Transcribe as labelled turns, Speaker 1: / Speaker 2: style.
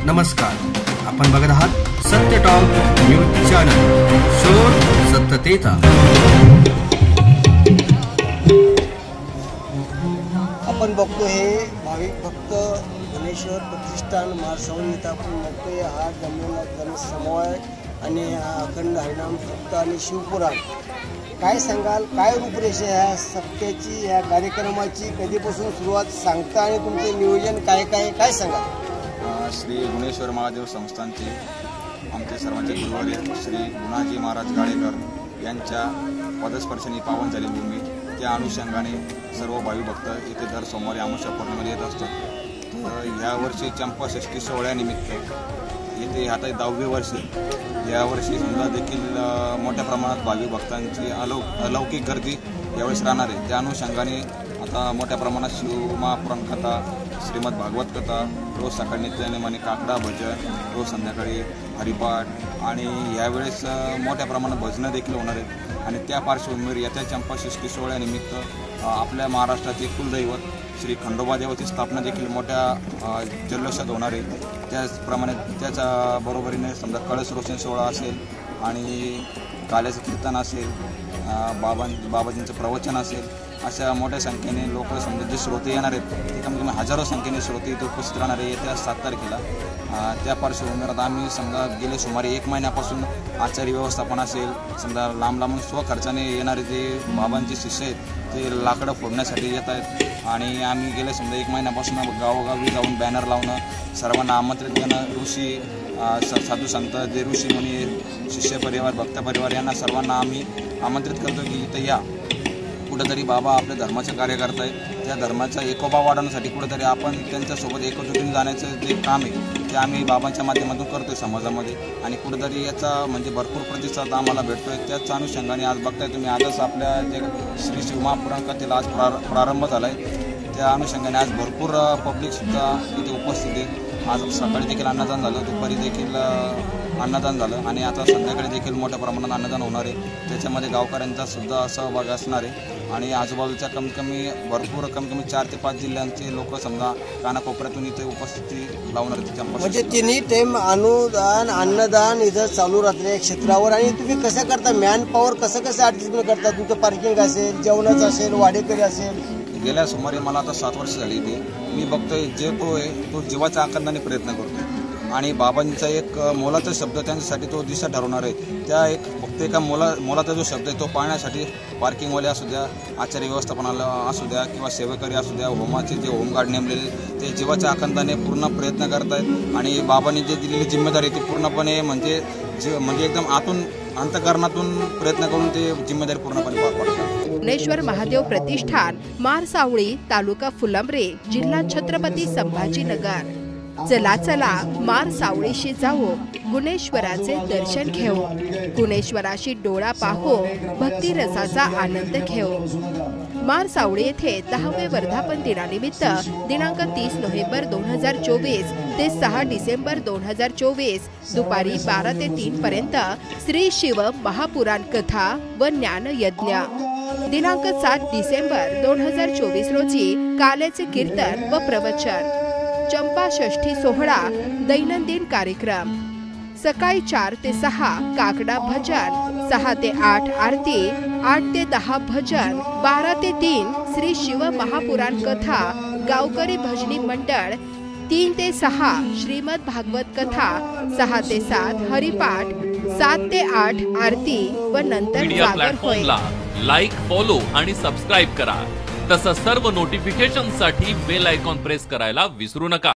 Speaker 1: नमस्कार, आपण बघत आहात सत्य टॉक न्यूज चॅनल, शोध सत्यतेचा।
Speaker 2: आपण बघतो हे भाविक भक्त गुणेश्वर प्रतिष्ठान मारसावळी इथं आपण बघतोय हा जमलेला जनसमूह आहे आणि अखंड हरिनाम सप्ताह आणि शिवपुराण। काय सांगाल, काय रूपरेषा ह्या सप्त्याची, या कार्यक्रमाची कधीपासून सुरुवात सांगता आणि तुमचे नियोजन काय सांगाल?
Speaker 3: श्री गुणेश्वर महादेव संस्थानचे आमचे सर्वांचे गुरुवर्य श्री गुणाजी महाराज गाडेकर यांच्या पदस्पर्शाने पावन झालेली भूमी, त्या अनुषंगाने सर्व भावी भक्त येथे दर सोमवारी अमावस्या पौर्णिमेला येत असतात। तर यावर्षी चंपाषष्ठी सोहळ्यानिमित्त येथे आता 10वे वर्ष, यावर्षी समजा देखील मोठ्या प्रमाणात भावी भक्तांची अलौकिक गर्दी यावेळेस राहणार आहे। त्या अनुषंगाने आता मोठ्या प्रमाणात शिवमहापुराण कथा, श्रीमद भागवत कथा, रोज सकाळी नित्यनेमाने काकडा भजन, रोज संध्याकाळी हरिपाठ आणि यावेळेस मोठ्या प्रमाणात भजनं देखील होणार आहेत। आणि त्या पार्श्वभूमीवर येत्या चंपाषष्ठी सोहळ्यानिमित्त आपल्या महाराष्ट्राचे कुलदैवत श्री खंडोबा देवाची स्थापना देखील मोठ्या जल्लोषात होणार आहे। त्याचप्रमाणे त्याच्या बरोबरीने समजा कळस रोषण सोहळा असेल आणि काल्याचं कीर्तन असेल, बाबाजींचं प्रवचन असेल, अशा मोठ्या संख्येने लोक समजा जे श्रोते येणार आहेत ते कमी कमी हजारो संख्येने श्रोते इथे उपस्थित राहणार आहे येत्या 7 तारखेला। त्या पार्श्वभूमीवर आम्ही समजा गेले सुमारे 1 महिन्यापासून आचारी व्यवस्थापन असेल, समजा लांबून स्वखर्चाने येणारे जे बाबांचे शिष्य आहेत ते लाकडं फोडण्यासाठी येत आहेत आणि आम्ही गेले समजा 1 महिन्यापासून गावोगावी जाऊन बॅनर लावणं, सर्वांना आमंत्रित करणं, ऋषी साधू संत जे ऋषी मुनी, शिष्य परिवार, भक्त परिवार यांना सर्वांना आम्ही आमंत्रित करतो की इथं या, कुठेतरी बाबा आपल्या धर्माचं कार्य करत आहेत, त्या धर्माचा एकोपा वाढवण्यासाठी कुठेतरी आपण त्यांच्यासोबत एकजुटीने जाण्याचं जे काम आहे ते आम्ही बाबांच्या माध्यमातून करतो आहे समाजामध्ये आणि कुठेतरी याचा म्हणजे भरपूर प्रतिसाद आम्हाला भेटतो आहे। त्याच अनुषंगाने आज बघताय तुम्ही, आजच आपल्या जे श्री शिवमहापुराण कथेला आज प्रारंभ झाला आहे, त्या अनुषंगाने आज भरपूर पब्लिकसुद्धा इथे उपस्थित आहे। आज सकाळी देखील अन्नदान झालं, दुपारी देखील अन्नदान झालं आणि आता संध्याकाळी देखील मोठ्या प्रमाणात अन्नदान होणार आहे। त्याच्यामध्ये गावकऱ्यांचा सुद्धा सहभाग असणार आहे आणि आजूबाजूच्या कमीत कमी 4 ते 5 जिल्ह्यांचे लोक समजा कानाकोपऱ्यातून इथे उपस्थिती लावणार आहेत।
Speaker 2: म्हणजे तिन्ही टाइम अनुदान अन्नदान इथं चालू राहते या क्षेत्रावर। आणि तुम्ही कसं करता, मॅन पॉवर कसं ॲडजस्टमेंट करता? तुमचं पार्किंग असेल, जेवणाचं असेल, वाडेकरी असेल?
Speaker 3: गेल्या सुमारे मला आता 7 वर्ष झाली इथे मी बघतोय, जे तो जीवाच्या आकांताने प्रयत्न करतो आणि बाबांचा एक मोलाचा शब्द त्यांच्यासाठी तो दिशा ठरवणार आहे। त्या फक्त एका मोलाचा जो शब्द आहे तो पाळण्यासाठी पार्किंगवाले असू द्या, आचार्य व्यवस्थापनाला असू द्या किंवा सेवेकरी असू द्या, होमाचे जे होमगार्ड नेमलेले ते जीवाच्या आकांताने पूर्ण प्रयत्न करत आहेत आणि बाबांनी जे दिलेली जिम्मेदारी ती पूर्णपणे म्हणजे एकदम आतून अंतःकरणातून प्रयत्न करून ते जिम्मेदारी पूर्णपणे पार पाडतात।
Speaker 4: गुणेश्वर महादेव प्रतिष्ठान, मारसावळी, तालुका फुलंब्री, जिल्हा छत्रपती संभाजीनगर। चला मारसावळीशी जाऊ, गुणेश्वराचे दर्शन घेऊ, गुणेश्वराशी डोळा पाहू, भक्ती रसाचा आनंद घेऊ। मारसावळी येथे 10वे वर्धापन दिनानिमित्त दिनांक 30 नोव्हेंबर 2024 ते 6 डिसेंबर 2024 दुपारी 12 ते 3 पर्यंत श्री शिव महापुराण कथा व ज्ञान यज्ञ। दिनांक 7 डिसेंबर 2024 रोजी काल्याचे कीर्तन व प्रवचन। चंपाषष्ठी सोहळा दैनंदिन कार्यक्रम। सकाळी 4 ते 6 काकडा भजन, 6 ते 8 आरती, 8 ते 10 भजन, 12 ते 3 श्री शिव महापुराण कथा गावकरी भजनी मंडळ, 3 ते 6 श्रीमद भागवत कथा, 6 ते 7 हरिपाठ, 7 ते 8 आरती व नंतर जागर होईल।
Speaker 5: लाईक, फॉलो आणि सबस्क्राइब करा। तसंच सर्व नोटिफिकेशनसाठी बेल आयकॉन प्रेस करायला विसरू नका।